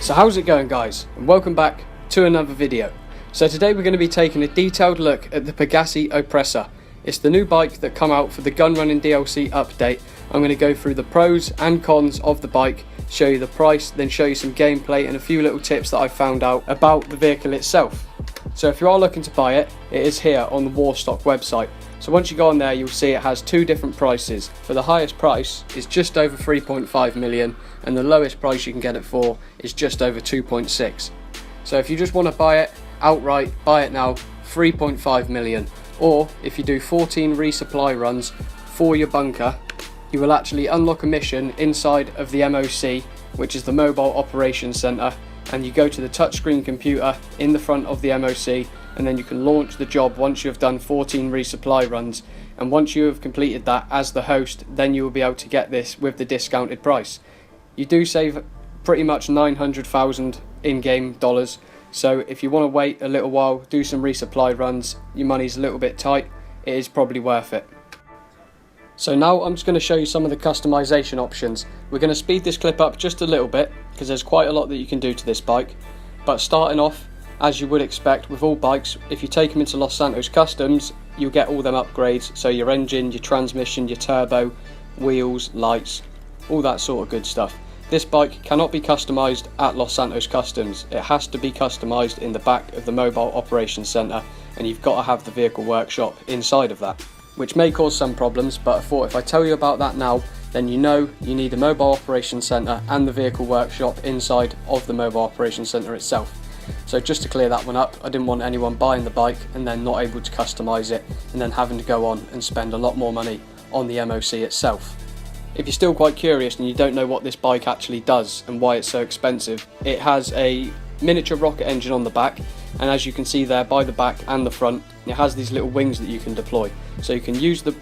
So how's it going, guys, and welcome back to another video. So today we're going to be taking a detailed look at the Pegassi Oppressor. It's the new bike that come out for the Gunrunning DLC update. I'm going to go through the pros and cons of the bike, show you the price, then show you some gameplay and a few little tips that I found out about the vehicle itself. So if you are looking to buy it, it is here on the Warstock website. So once you go on there, you'll see it has two different prices. For the highest price is just over 3.5 million and the lowest price you can get it for is just over 2.6. So if you just want to buy it outright, buy it now, 3.5 million. Or if you do 14 resupply runs for your bunker, you will actually unlock a mission inside of the MOC, which is the Mobile Operations Centre, and you go to the touchscreen computer in the front of the MOC, and then you can launch the job once you have done 14 resupply runs. And once you have completed that as the host, then you will be able to get this with the discounted price. You do save pretty much 900,000 in-game dollars, so if you want to wait a little while, do some resupply runs, your money's a little bit tight, it is probably worth it. So now I'm just going to show you some of the customization options. We're going to speed this clip up just a little bit because there's quite a lot that you can do to this bike. But starting off, as you would expect with all bikes, if you take them into Los Santos Customs, you'll get all them upgrades. So your engine, your transmission, your turbo, wheels, lights, all that sort of good stuff. This bike cannot be customised at Los Santos Customs. It has to be customised in the back of the Mobile Operations Centre, and you've got to have the vehicle workshop inside of that, which may cause some problems, but I thought if I tell you about that now, then you know you need the Mobile Operations Centre and the vehicle workshop inside of the Mobile Operations Centre itself. So just to clear that one up, I didn't want anyone buying the bike and then not able to customise it and then having to go on and spend a lot more money on the MOC itself. If you're still quite curious and you don't know what this bike actually does and why it's so expensive, it has a miniature rocket engine on the back, and as you can see there by the back and the front, it has these little wings that you can deploy. So you can use the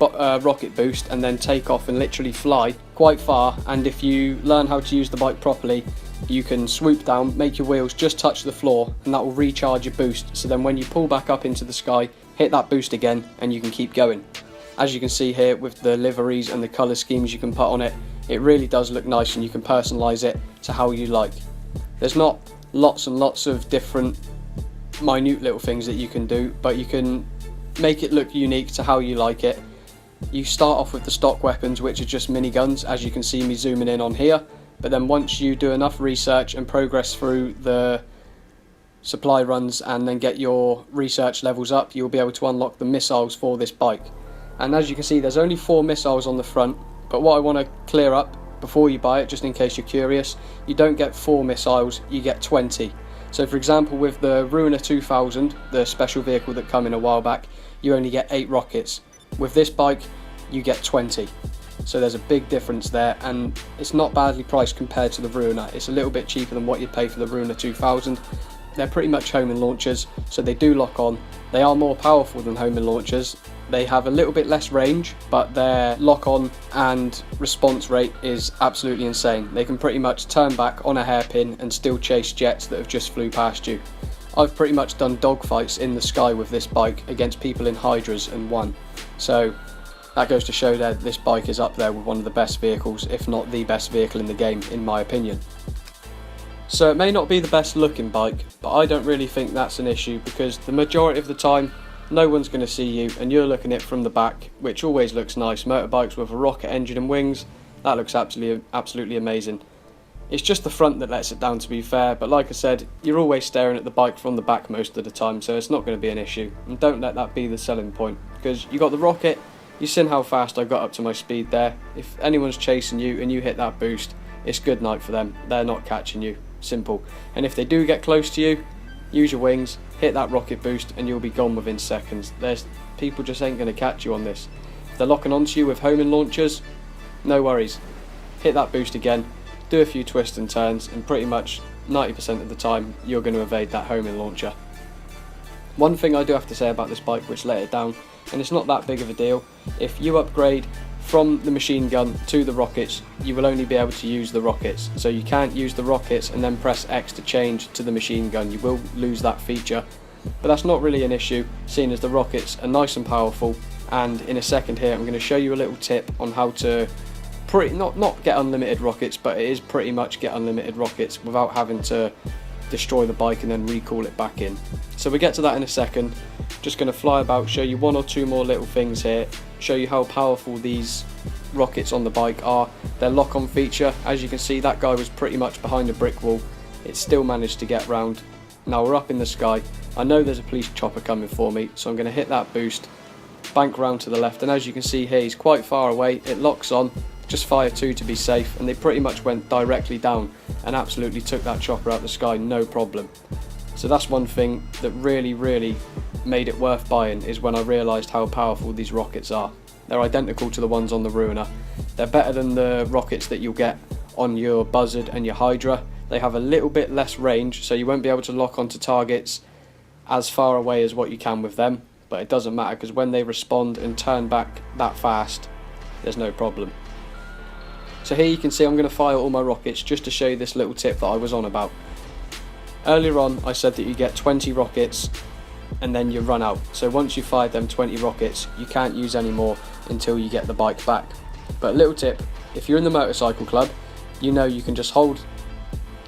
rocket boost and then take off and literally fly quite far, and if you learn how to use the bike properly, you can swoop down, make your wheels just touch the floor, and that will recharge your boost, so then when you pull back up into the sky, hit that boost again and you can keep going. As you can see here with the liveries and the colour schemes you can put on it, it really does look nice and you can personalise it to how you like. There's not lots and lots of different minute little things that you can do, but you can make it look unique to how you like it. You start off with the stock weapons, which are just miniguns, as you can see me zooming in on here, but then once you do enough research and progress through the supply runs and then get your research levels up, you'll be able to unlock the missiles for this bike. And as you can see, there's only 4 missiles on the front, but what I want to clear up before you buy it, just in case you're curious, you don't get 4 missiles, you get 20. So for example, with the Ruiner 2000, the special vehicle that came in a while back, you only get 8 rockets. With this bike, you get 20. So there's a big difference there, and it's not badly priced compared to the Ruiner. It's a little bit cheaper than what you'd pay for the Ruiner 2000. They're pretty much homing launchers, so they do lock on. They are more powerful than homing launchers. They have a little bit less range, but their lock on and response rate is absolutely insane. They can pretty much turn back on a hairpin and still chase jets that have just flew past you. I've pretty much done dogfights in the sky with this bike against people in Hydras and won. So that goes to show that this bike is up there with one of the best vehicles, if not the best vehicle in the game, in my opinion. So it may not be the best looking bike, but I don't really think that's an issue, because the majority of the time no one's going to see you and you're looking at it from the back, which always looks nice. Motorbikes with a rocket engine and wings, that looks absolutely amazing. It's just the front that lets it down, to be fair, but like I said, you're always staring at the bike from the back most of the time, so it's not going to be an issue. And don't let that be the selling point, because you got the rocket, you've seen how fast I got up to my speed there. If anyone's chasing you and you hit that boost, it's good night for them. They're not catching you. Simple. And if they do get close to you, use your wings, hit that rocket boost, and you'll be gone within seconds. People just ain't going to catch you on this. If they're locking onto you with homing launchers, no worries. Hit that boost again, do a few twists and turns, and pretty much 90% of the time you're going to evade that homing launcher. One thing I do have to say about this bike which let it down, and it's not that big of a deal, if you upgrade from the machine gun to the rockets, you will only be able to use the rockets. So you can't use the rockets and then press X to change to the machine gun. You will lose that feature, but that's not really an issue, seeing as the rockets are nice and powerful. And in a second here, I'm going to show you a little tip on how to pretty, not get unlimited rockets, but it is pretty much get unlimited rockets without having to destroy the bike and then recall it back in. So we get to that in a second. Just going to fly about, show you one or two more little things here, show you how powerful these rockets on the bike are. Their lock-on feature, as you can see, that guy was pretty much behind a brick wall. It still managed to get round. Now we're up in the sky. I know there's a police chopper coming for me, so I'm going to hit that boost, bank round to the left, and as you can see here, he's quite far away. It locks on, just fire two to be safe, and they pretty much went directly down and absolutely took that chopper out of the sky, no problem. So that's one thing that really made it worth buying, is when I realised how powerful these rockets are. They're identical to the ones on the Ruiner. They're better than the rockets that you'll get on your Buzzard and your Hydra. They have a little bit less range, so you won't be able to lock onto targets as far away as what you can with them, but it doesn't matter because when they respond and turn back that fast, there's no problem. So here you can see I'm going to fire all my rockets just to show you this little tip that I was on about. Earlier on I said that you get 20 rockets and then you run out. So once you fired them 20 rockets, you can't use any more until you get the bike back. But a little tip, if you're in the motorcycle club, you know you can just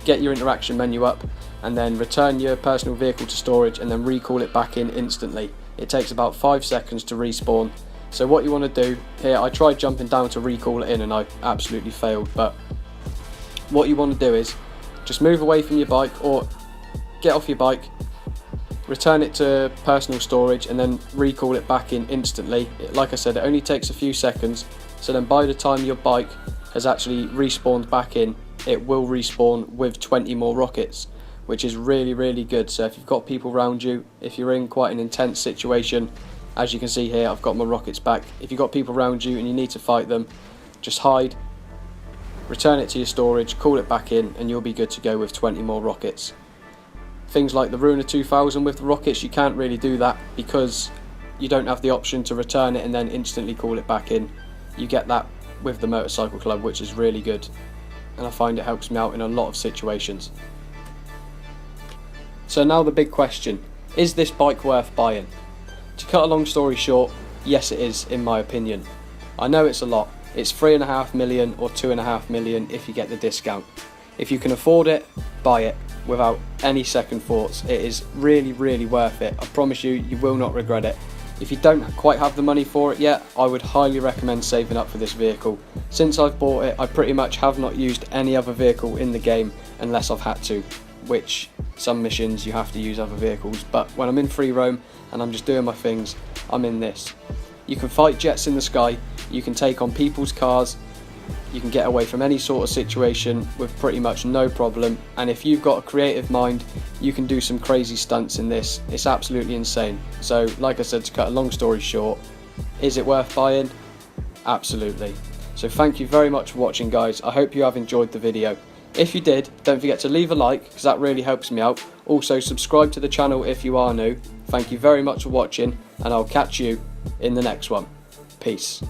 get your interaction menu up and then return your personal vehicle to storage and then recall it back in instantly. It takes about 5 seconds to respawn. So what you want to do here, I tried jumping down to recall it in and I absolutely failed, but what you want to do is just move away from your bike or get off your bike, return it to personal storage and then recall it back in instantly. Like I said, it only takes a few seconds, so then by the time your bike has actually respawned back in, it will respawn with 20 more rockets, which is really good. So if you've got people around you, if you're in quite an intense situation, as you can see here, I've got my rockets back. If you've got people around you and you need to fight them, just hide, return it to your storage, call it back in, and you'll be good to go with 20 more rockets. Things like the Ruiner 2000 with the rockets, you can't really do that because you don't have the option to return it and then instantly call it back in. You get that with the Motorcycle Club, which is really good, and I find it helps me out in a lot of situations. So now the big question, is this bike worth buying? To cut a long story short, yes it is, in my opinion. I know it's a lot. It's 3.5 million or 2.5 million if you get the discount. If you can afford it, buy it without any second thoughts. It is really worth it. I promise you, you will not regret it. If you don't quite have the money for it yet, I would highly recommend saving up for this vehicle. Since I've bought it, I pretty much have not used any other vehicle in the game unless I've had to, which some missions you have to use other vehicles, but when I'm in free roam and I'm just doing my things, I'm in this. You can fight jets in the sky, you can take on people's cars, you can get away from any sort of situation with pretty much no problem, and if you've got a creative mind, you can do some crazy stunts in this. It's absolutely insane. So like I said, to cut a long story short, is it worth buying? Absolutely. So thank you very much for watching, guys. I hope you have enjoyed the video. If you did, don't forget to leave a like because that really helps me out. Also subscribe to the channel if you are new. Thank you very much for watching, and I'll catch you in the next one. Peace.